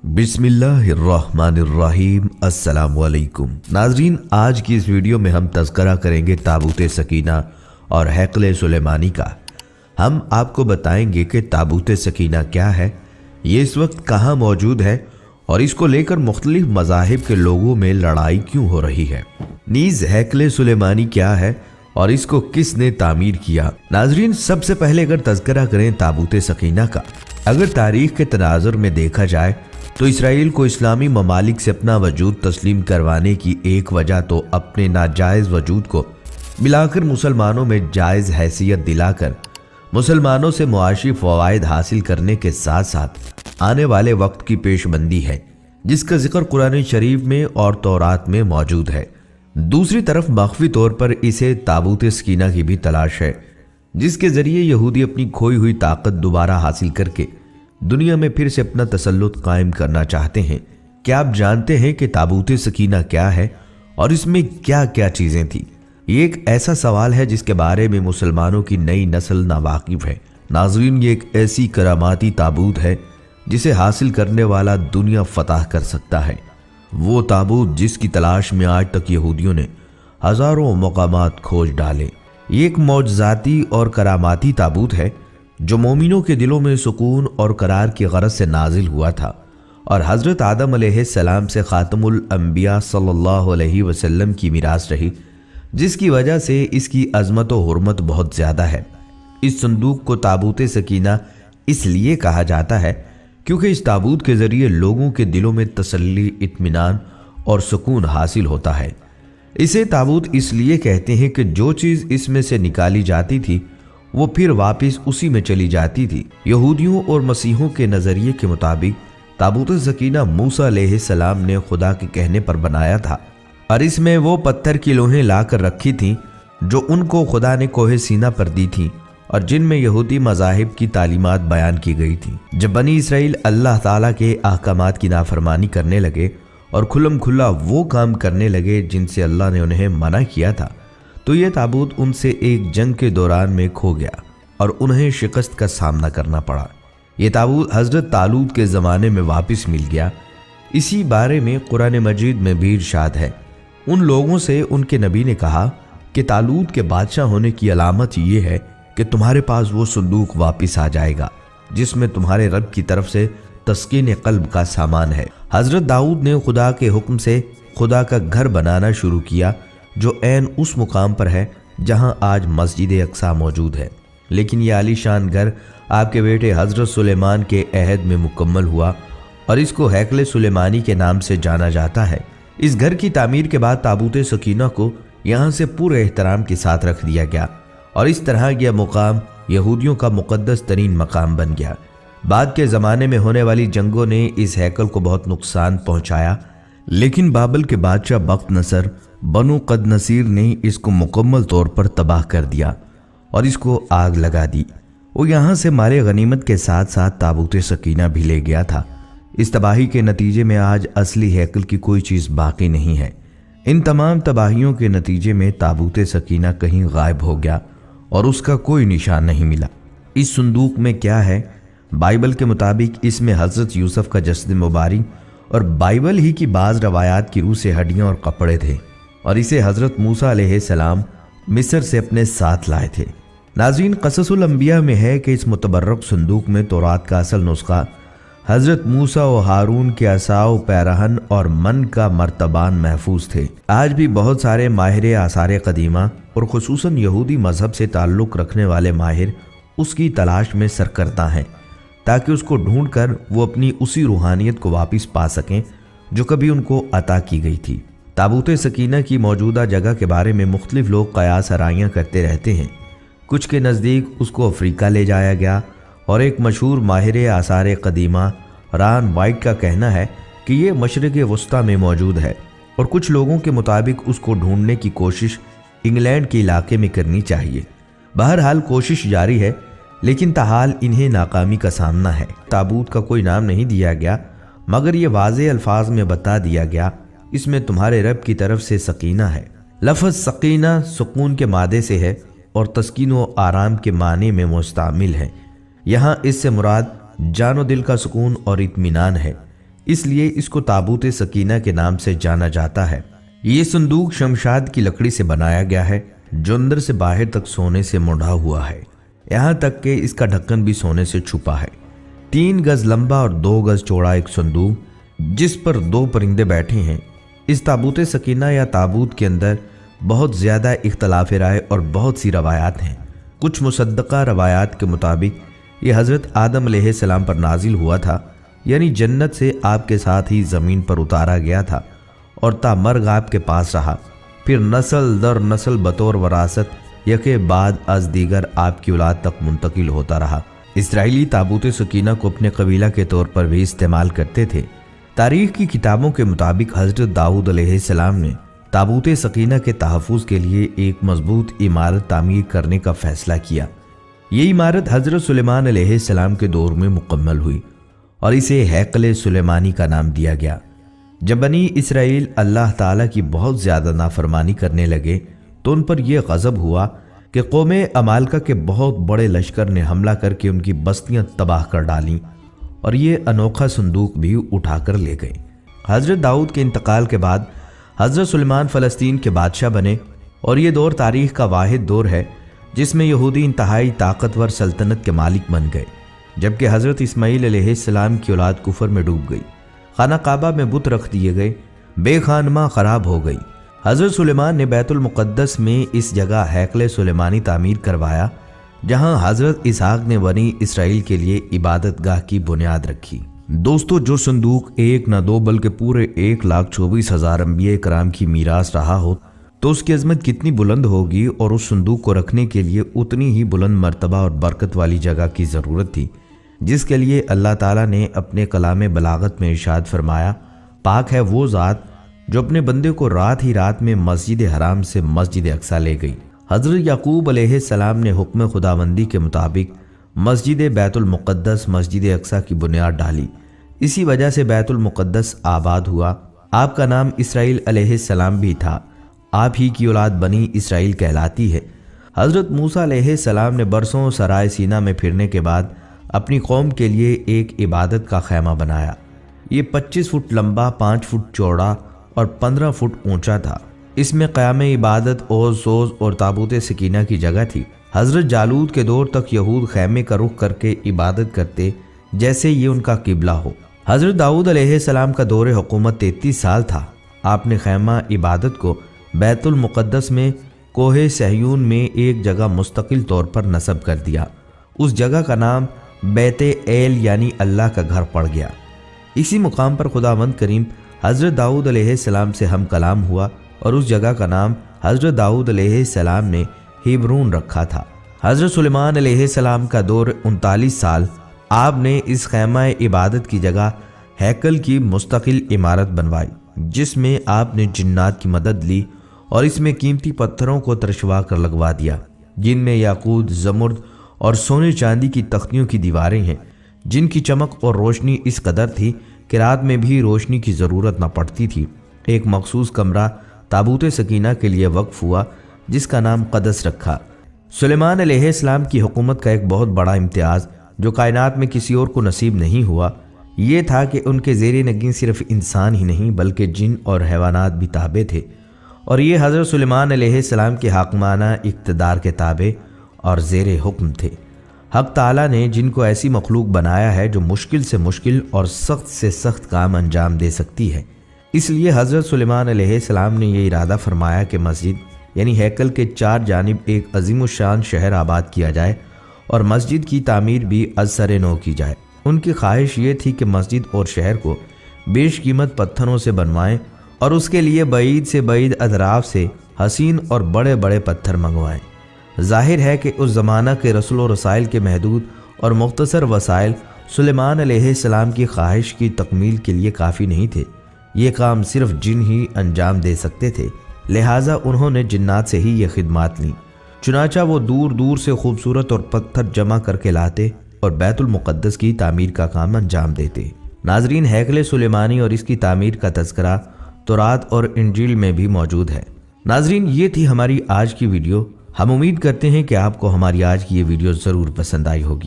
बिस्मिल्लाहिर्रहमानिर्रहीम। अस्सलामुअलैकुम नाजरीन, आज की इस वीडियो में हम तज़किरा करेंगे ताबूत सकीना और हैकल सुलेमानी का। हम आपको बताएंगे कि ताबूत सकीना क्या है, ये इस वक्त कहाँ मौजूद है और इसको लेकर मुख्तलिफ मज़ाहिब के लोगों में लड़ाई क्यों हो रही है। नीज़ हैकल सुलेमानी क्या है और इसको किसने तामीर किया। नाजरीन, सबसे पहले अगर तज़किरा करें ताबूत सकीना का, अगर तारीख के तनाजुर में देखा जाए तो इसराइल को इस्लामी ममालिक से अपना वजूद तस्लीम करवाने की एक वजह तो अपने नाजायज़ वजूद को मिलाकर मुसलमानों में जायज़ हैसियत दिलाकर मुसलमानों से मुआशी फ़वाइद हासिल करने के साथ साथ आने वाले वक्त की पेशबंदी है, जिसका जिक्र कुरान शरीफ में और तौरात में मौजूद है। दूसरी तरफ मख्फी तौर पर इसे ताबूत सकीना की भी तलाश है, जिसके ज़रिए यहूदी अपनी खोई हुई ताकत दोबारा हासिल करके दुनिया में फिर से अपना तसल्लुत कायम करना चाहते हैं। क्या आप जानते हैं कि ताबूत सकीना क्या है और इसमें क्या क्या चीज़ें थी? ये एक ऐसा सवाल है जिसके बारे में मुसलमानों की नई नस्ल नावाकिफ है। नाज़रीन, ये एक ऐसी करामाती ताबूत है जिसे हासिल करने वाला दुनिया फतह कर सकता है। वो ताबूत जिसकी तलाश में आज तक यहूदियों ने हज़ारों मकामात खोज डाले। ये एक मौजज़ाती और करामाती ताबूत है जो मोमिनों के दिलों में सुकून और करार की गरज से नाजिल हुआ था और हज़रत आदम अलैहिस्सलाम से ख़ातमुल अंबिया सल्लल्लाहु अलैहि वसल्लम की मीरास रही, जिसकी वजह से इसकी अज़मत व हुर्मत बहुत ज़्यादा है। इस संदूक को ताबूत सकीना इसलिए कहा जाता है क्योंकि इस ताबूत के ज़रिए लोगों के दिलों में तसल्ली, इत्मीनान और सुकून हासिल होता है। इसे ताबूत इसलिए कहते हैं कि जो चीज़ इसमें से निकाली जाती थी वो फिर वापस उसी में चली जाती थी। यहूदियों और मसीहों के नज़रिए के मुताबिक ताबूत सकीना मूसा अलैहिस्सलाम ने खुदा के कहने पर बनाया था और इसमें वो पत्थर की लोहें लाकर रखी थीं जो उनको खुदा ने कोहे सीना पर दी थीं और जिनमें यहूदी मज़ाहिब की तालीमात बयान की गई थी। जब बनी इसराइल अल्लाह ताला के अहकामात की नाफरमानी करने लगे और खुल्लम खुल्ला वो काम करने लगे जिनसे अल्लाह ने उन्हें मना किया था, तो ये ताबूत उनसे एक जंग के दौरान में खो गया और उन्हें शिकस्त का सामना करना पड़ा। ये ताबूत हज़रत तालूत के ज़माने में वापस मिल गया। इसी बारे में कुरान मजीद में भी इरशाद है। उन लोगों से उनके नबी ने कहा कि तालूत के बादशाह होने की अलामत ये है कि तुम्हारे पास वो संदूक वापस आ जाएगा जिसमें तुम्हारे रब की तरफ से तस्कीन क़ल्ब का सामान है। हज़रत दाऊद ने खुदा के हुक्म से खुदा का घर बनाना शुरू किया जो ऐन उस मुकाम पर है जहां आज मस्जिद अक्सा मौजूद है। लेकिन यह आलीशान घर आपके बेटे हज़रत सुलेमान के अहद में मुकम्मल हुआ और इसको हैकल सुलेमानी के नाम से जाना जाता है। इस घर की तामीर के बाद ताबूत सकीना को यहाँ से पूरे एहतराम के साथ रख दिया गया और इस तरह यह मुकाम यहूदियों का मुक़द्दस तरीन मकाम बन गया। बाद के ज़माने में होने वाली जंगों ने इस हैकल को बहुत नुकसान पहुँचाया, लेकिन बाबल के बादशाह बख्त नसर बनु कद नसीर ने इसको मुकम्मल तौर पर तबाह कर दिया और इसको आग लगा दी। वो यहाँ से माले गनीमत के साथ साथ ताबूत सकीना भी ले गया था। इस तबाही के नतीजे में आज असली हैकल की कोई चीज़ बाकी नहीं है। इन तमाम तबाहियों के नतीजे में ताबूत सकीना कहीं गायब हो गया और उसका कोई निशान नहीं मिला। इस संदूक में क्या है? बाइबल के मुताबिक इसमें हज़रत यूसुफ का जस्द मुबारक और बाइबल ही की बाज़ रवायात की रूह से हड्डियाँ और कपड़े थे और इसे हज़रत मूसा अलैहिस्सलाम मिस्र से अपने साथ लाए थे। नाज़रीन, क़ससुल अंबिया में है कि इस मुतबर्रक संदूक में तौरात का असल नुस्खा हज़रत मूसा और हारून के असाव, पैरहन और मन का मर्तबान महफूज थे। आज भी बहुत सारे माहिर आसार क़दीमा और ख़ुसूसन यहूदी मज़हब से ताल्लुक़ रखने वाले माहिर उसकी तलाश में सरकर्दा हैं ताकि उसको ढूंढ कर वो अपनी उसी रूहानियत को वापस पा सकें जो कभी उनको अता की गई थी। ताबूत सकीना की मौजूदा जगह के बारे में मुख्तलिफ लोग क़यास आराइयाँ करते रहते हैं। कुछ के नज़दीक उसको अफ्रीका ले जाया गया और एक मशहूर माहिर आसार क़दीमा रान वाइट का कहना है कि ये मशरिक़ वस्ता में मौजूद है और कुछ लोगों के मुताबिक उसको ढूंढने की कोशिश इंग्लैंड के इलाके में करनी चाहिए। बहरहाल कोशिश जारी है, लेकिन ताहाल इन्हें नाकामी का सामना है। ताबूत का कोई नाम नहीं दिया गया, मगर ये वाज़े अल्फाज में बता दिया गया इसमें तुम्हारे रब की तरफ से सकीना है। लफ्ज़ सकीना सुकून के मादे से है और तस्कीन व आराम के माने में मुस्तामिल है। यहाँ इससे मुराद जानो दिल का सुकून और इत्मीनान है। اس لیے اس کو تابوت سکینہ کے نام سے جانا جاتا ہے۔ یہ صندوق شمشاد کی لکڑی سے بنایا گیا ہے جو اندر سے باہر تک سونے سے منڈھا ہوا ہے، یہاں تک کہ اس کا ڈھکن بھی سونے سے چھپا ہے۔ 3 گز لمبا اور 2 گز چوڑا ایک صندوق جس پر 2 پرندے بیٹھے ہیں۔ اس تابوت سکینہ یا تابوت کے اندر بہت زیادہ اختلاف رائے اور بہت سی روایات ہیں۔ کچھ مصدقہ روایات کے مطابق یہ حضرت آدم علیہ السلام پر نازل ہوا تھا، یعنی جنت سے آپ کے ساتھ ہی زمین پر اتارا گیا تھا اور تا مرگ آپ کے پاس رہا، پھر نسل در نسل بطور وراثت یکے بعد از دیگر آپ کی اولاد تک منتقل ہوتا رہا۔ اسرائیلی تابوت سکینہ کو اپنے قبیلہ کے طور پر بھی استعمال کرتے تھے۔ تاریخ کی کتابوں کے مطابق حضرت داؤد علیہ السلام نے تابوت سکینہ کے تحفظ کے لیے ایک مضبوط عمارت تعمیر کرنے کا فیصلہ کیا۔ یہ عمارت حضرت سلیمان علیہ السلام کے دور میں مکمل ہوئی اور اسے ہیکل سلیمانی کا نام دیا گیا۔ جب بنی اسرائیل اللہ تعالیٰ کی بہت زیادہ نافرمانی کرنے لگے تو ان پر یہ غضب ہوا کہ قوم عمالقہ کے بہت بڑے لشکر نے حملہ کر کے ان کی بستیاں تباہ کر ڈالیں اور یہ انوکھا صندوق بھی اٹھا کر لے گئے۔ حضرت داؤد کے انتقال کے بعد حضرت سلیمان فلسطین کے بادشاہ بنے اور یہ دور تاریخ کا واحد دور ہے جس میں یہودی انتہائی طاقتور سلطنت کے مالک بن گئے، جبکہ حضرت اسماعیل علیہ السلام کی اولاد کفر میں ڈوب گئی، خانہ کعبہ میں بت رکھ دیے گئے، بے خانماں خراب ہو گئی۔ حضرت سلیمان نے بیت المقدس میں اس جگہ ہیکل سلیمانی تعمیر کروایا جہاں حضرت اسحاق نے بنی اسرائیل کے لیے عبادت گاہ کی بنیاد رکھی۔ دوستو، جو صندوق ایک نہ دو بلکہ پورے 1,24,000 انبیاء کرام کی میراث رہا ہو تو اس کی عظمت کتنی بلند ہوگی، اور اس صندوق کو رکھنے کے لیے اتنی ہی بلند مرتبہ اور برکت والی جگہ کی ضرورت تھی، جس کے لیے اللہ تعالیٰ نے اپنے کلام بلاغت میں ارشاد فرمایا، پاک ہے وہ ذات جو اپنے بندے کو رات ہی رات میں مسجد حرام سے مسجد اقصی لے گئی۔ حضرت یعقوب علیہ السلام نے حکم خداوندی کے مطابق مسجد بیت المقدس مسجد اقصی کی بنیاد ڈالی، اسی وجہ سے بیت المقدس آباد ہوا۔ آپ کا نام اسرائیل علیہ السلام بھی تھا، آپ ہی کی اولاد بنی اسرائیل کہلاتی ہے۔ حضرت موسیٰ علیہ السلام نے برسوں سرائے سینا میں پھرنے کے بعد اپنی قوم کے لیے ایک عبادت کا خیمہ بنایا۔ یہ 25 فٹ لمبا، 5 فٹ چوڑا اور 15 فٹ اونچا تھا۔ اس میں قیام عبادت، اوز سوز اور تابوت سکینہ کی جگہ تھی۔ حضرت جالوت کے دور تک یہود خیمے کا رخ کر کے عبادت کرتے جیسے یہ ان کا قبلہ ہو۔ حضرت داؤد علیہ السلام کا دور حکومت 33 سال تھا۔ آپ نے خیمہ عبادت کو بیت المقدس میں کوہ صہیون میں ایک جگہ مستقل طور پر نصب کر دیا۔ اس جگہ کا نام بیت ایل یعنی اللہ کا گھر پڑ گیا۔ اسی مقام پر خداوند کریم حضرت داؤد علیہ السلام سے ہم کلام ہوا اور اس جگہ کا نام حضرت داؤد علیہ السلام نے ہیبرون رکھا تھا۔ حضرت سلیمان علیہ السلام کا دور 39 سال آپ نے اس خیمہ عبادت کی جگہ ہیکل کی مستقل عمارت بنوائی، جس میں آپ نے جنات کی مدد لی اور اس میں قیمتی پتھروں کو ترشوا کر لگوا دیا، جن میں یاقوت، زمرد اور سونے چاندی کی تختیوں کی دیواریں ہیں، جن کی چمک اور روشنی اس قدر تھی کہ رات میں بھی روشنی کی ضرورت نہ پڑتی تھی۔ ایک مخصوص کمرہ تابوت سکینہ کے لیے وقف ہوا جس کا نام قدس رکھا۔ سلیمان علیہ السلام کی حکومت کا ایک بہت بڑا امتیاز جو کائنات میں کسی اور کو نصیب نہیں ہوا یہ تھا کہ ان کے زیر نگین صرف انسان ہی نہیں بلکہ جن اور حیوانات بھی تابع تھے، اور یہ حضرت سلیمان علیہ السلام کے حاکمانہ اقتدار کے تابع اور زیر حکم تھے۔ حق تعالیٰ نے جن کو ایسی مخلوق بنایا ہے جو مشکل سے مشکل اور سخت سے سخت کام انجام دے سکتی ہے، اس لیے حضرت سلیمان علیہ السلام نے یہ ارادہ فرمایا کہ مسجد یعنی ہیکل کے 4 جانب ایک عظیم الشان شہر آباد کیا جائے اور مسجد کی تعمیر بھی از سر نو کی جائے۔ ان کی خواہش یہ تھی کہ مسجد اور شہر کو بیش قیمت پتھروں سے بنوائیں اور اس کے لیے بعید سے بعید اطراف سے حسین اور بڑے بڑے پتھر منگوائیں۔ ظاہر ہے کہ اس زمانہ کے رسل و رسائل کے محدود اور مختصر وسائل سلیمان علیہ السلام کی خواہش کی تکمیل کے لیے کافی نہیں تھے۔ یہ کام صرف جن ہی انجام دے سکتے تھے، لہٰذا انہوں نے جنات سے ہی یہ خدمات لیں۔ چنانچہ وہ دور دور سے خوبصورت اور پتھر جمع کر کے لاتے اور بیت المقدس کی تعمیر کا کام انجام دیتے۔ ناظرین، ہیکل سلیمانی اور اس کی تعمیر کا تذکرہ تورات اور انجیل میں بھی موجود ہے۔ ناظرین، یہ تھی ہماری آج کی ویڈیو۔ ہم امید کرتے ہیں کہ آپ کو ہماری آج کی یہ ویڈیو ضرور پسند آئی ہوگی۔